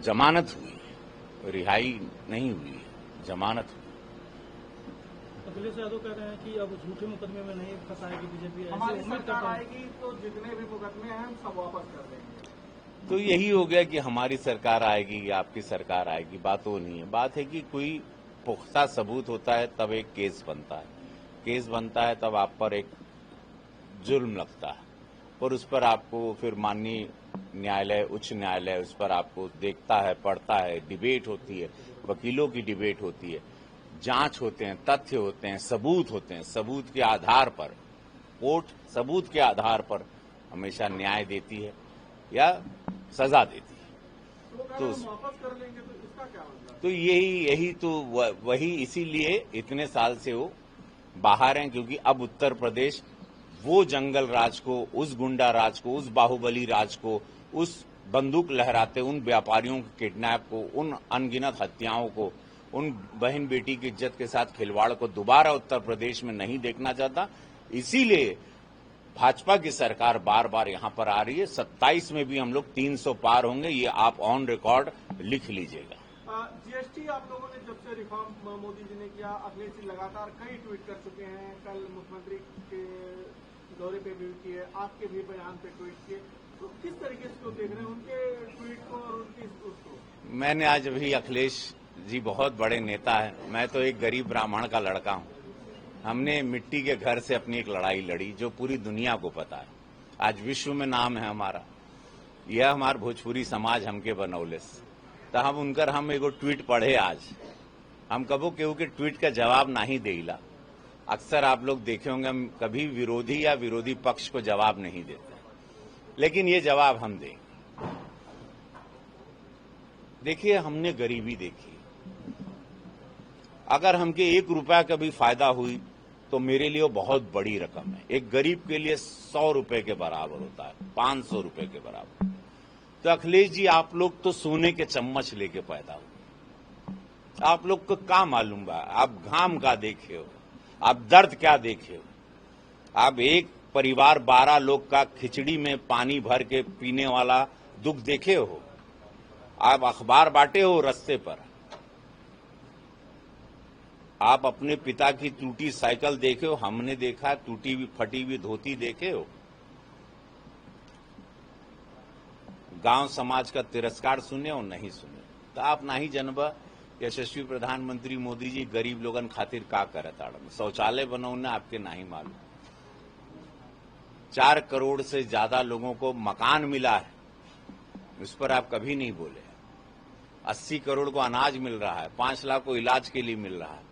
जमानत हुई, रिहाई नहीं हुई है, जमानत हुई। अखिलेश यादव कह रहे हैं कि अब झूठे मुकदमे में नहीं फंसाएगी बीजेपी, हमारी सरकार आएगी तो जितने भी मुकदमे हैं हम सब वापस कर देंगे। तो यही हो गया कि हमारी सरकार आएगी या आपकी सरकार आएगी, बात वो नहीं है। बात है कि कोई पुख्ता सबूत होता है तब एक केस बनता है, केस बनता है तब आप पर एक जुल्म लगता है और उस पर आपको फिर माननीय न्यायालय, उच्च न्यायालय उस पर आपको देखता है, पढ़ता है, डिबेट होती है, वकीलों की डिबेट होती है, जांच होते हैं, तथ्य होते हैं, सबूत होते हैं। सबूत के आधार पर कोर्ट सबूत के आधार पर हमेशा न्याय देती है या सजा देती है। तो वापस कर लेंगे तो इसका क्या मतलब? तो यही तो वही इसीलिए इतने साल से वो बाहर हैं, क्योंकि अब उत्तर प्रदेश वो जंगल राज को, उस गुंडा राज को, उस बाहुबली राज को, उस बंदूक लहराते उन व्यापारियों के किडनैप को, उन अनगिनत हत्याओं को, उन बहन बेटी की इज्जत के साथ खिलवाड़ को दोबारा उत्तर प्रदेश में नहीं देखना चाहता। इसीलिए भाजपा की सरकार बार बार यहां पर आ रही है। 27 में भी हम लोग 300 पार होंगे, ये आप ऑन रिकॉर्ड लिख लीजिएगा। जीएसटी आप लोगों ने जब से रिफॉर्म मोदी जी ने किया, अखिलेश जी लगातार कई ट्वीट कर चुके हैं, कल मुख्यमंत्री के दौरे पे भी किए, आपके भी बयान पे ट्वीट किए, तो किस तरीके से देख रहे हैं उनके ट्वीट को और उनकी उसको? मैंने आज अभी अखिलेश जी बहुत बड़े नेता है, मैं तो एक गरीब ब्राह्मण का लड़का हूं। हमने मिट्टी के घर से अपनी एक लड़ाई लड़ी जो पूरी दुनिया को पता है, आज विश्व में नाम है हमारा। यह हमारा भोजपुरी समाज हमके बनौलेस तो हम एगो ट्वीट पढ़े आज, हम कबो केहू के ट्वीट का जवाब नहीं देला। अक्सर आप लोग देखे होंगे हम कभी विरोधी या विरोधी पक्ष को जवाब नहीं देते, लेकिन ये जवाब हम देंगे। देखिए, हमने गरीबी देखी, अगर हमके 1 रुपया का भी फायदा हुई तो मेरे लिए वो बहुत बड़ी रकम है। एक गरीब के लिए 100 रुपए के बराबर होता है, 500 रुपए के बराबर। तो अखिलेश जी, आप लोग तो सोने के चम्मच लेके पैदा हुए, आप लोग को क्या मालूम बा? आप घाम का देखे हो, आप दर्द क्या देखे हो? आप एक परिवार 12 लोग का खिचड़ी में पानी भर के पीने वाला दुख देखे हो? आप अखबार बांटे हो रास्ते पर? आप अपने पिता की टूटी साइकिल देखे हो? हमने देखा टूटी हुई फटी हुई धोती देखे हो? गांव समाज का तिरस्कार सुने हो? नहीं सुने। तो आप ना ही जनबा यशस्वी प्रधानमंत्री मोदी जी गरीब लोगन खातिर का करत आड़न, शौचालय बनौना आपके नहीं मालूम। 4 करोड़ से ज्यादा लोगों को मकान मिला है, उस पर आप कभी नहीं बोले। 80 करोड़ को अनाज मिल रहा है, 5 लाख को इलाज के लिए मिल रहा है,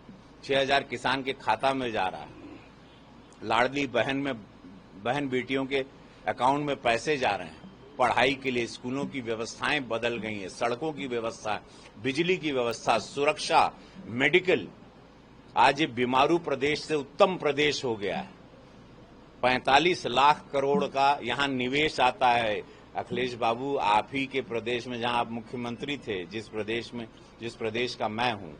6000 किसान के खाता में जा रहा है, लाडली बहन बेटियों के अकाउंट में पैसे जा रहे हैं, पढ़ाई के लिए स्कूलों की व्यवस्थाएं बदल गई हैं, सड़कों की व्यवस्था, बिजली की व्यवस्था, सुरक्षा, मेडिकल। आज ये बीमारू प्रदेश से उत्तम प्रदेश हो गया है। 45 लाख करोड़ का यहां निवेश आता है। अखिलेश बाबू, आप ही के प्रदेश में जहां आप मुख्यमंत्री थे, जिस प्रदेश का मैं हूं,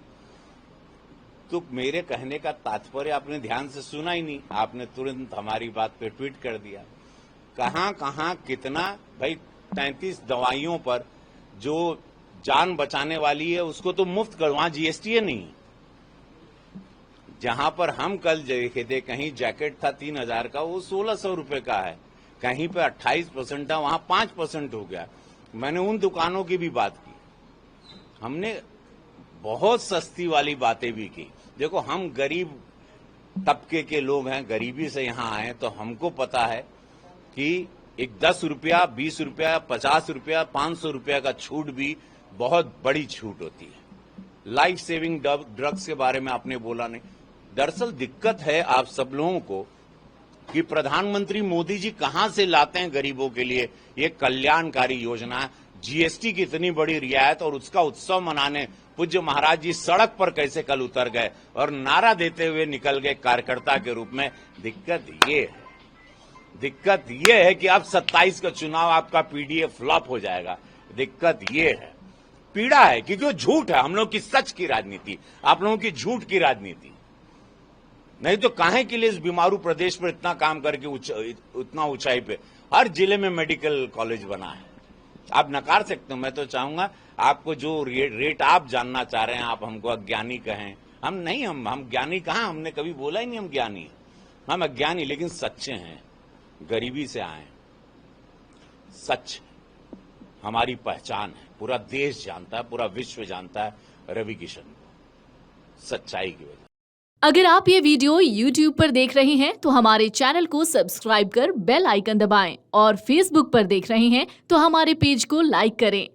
तो मेरे कहने का तात्पर्य आपने ध्यान से सुना ही नहीं, आपने तुरंत हमारी बात पे ट्वीट कर दिया। कहां कितना भाई, 33 दवाइयों पर जो जान बचाने वाली है उसको तो मुफ्त कर, वहां जीएसटी है नहीं। जहां पर हम कल देखे थे, कहीं जैकेट था 3000 का, वो 1600 रुपए का है, कहीं पे 28% था, वहां 5% हो गया। मैंने उन दुकानों की भी बात की, हमने बहुत सस्ती वाली बातें भी की। देखो, हम गरीब तबके के लोग हैं, गरीबी से यहां आए, तो हमको पता है कि एक 10 रुपया, 20 रुपया, 50 रुपया, 500 रुपया का छूट भी बहुत बड़ी छूट होती है। लाइफ सेविंग ड्रग्स के बारे में आपने बोला नहीं। दरअसल दिक्कत है आप सब लोगों को कि प्रधानमंत्री मोदी जी कहां से लाते हैं गरीबों के लिए ये कल्याणकारी योजना। जीएसटी की इतनी बड़ी रियायत और उसका उत्सव मनाने पूज्य महाराज जी सड़क पर कैसे कल उतर गए और नारा देते हुए निकल गए कार्यकर्ता के रूप में। दिक्कत ये है कि अब 27 का चुनाव आपका पीडीए फ्लॉप हो जाएगा। दिक्कत ये है, पीड़ा है, क्योंकि वो झूठ है। हम लोग की सच की राजनीति, आप लोगों की झूठ की राजनीति। नहीं तो काहे के लिए इस बीमारू प्रदेश पर इतना काम करके उतना ऊंचाई पे हर जिले में मेडिकल कॉलेज बना है, आप नकार सकते हो, मैं तो चाहूंगा आपको जो रेट आप जानना चाह रहे हैं, आप हमको अज्ञानी कहें, हम नहीं, हम ज्ञानी कहाँ, हमने कभी बोला ही नहीं हम ज्ञानी हैं, हम अज्ञानी लेकिन सच्चे हैं, गरीबी से आए, सच हमारी पहचान है, पूरा देश जानता है, पूरा विश्व जानता है रवि किशन को, सच्चाई की वजह। अगर आप ये वीडियो YouTube पर देख रहे हैं तो हमारे चैनल को सब्सक्राइब कर बेल आइकन दबाएं और Facebook पर देख रहे हैं तो हमारे पेज को लाइक करें।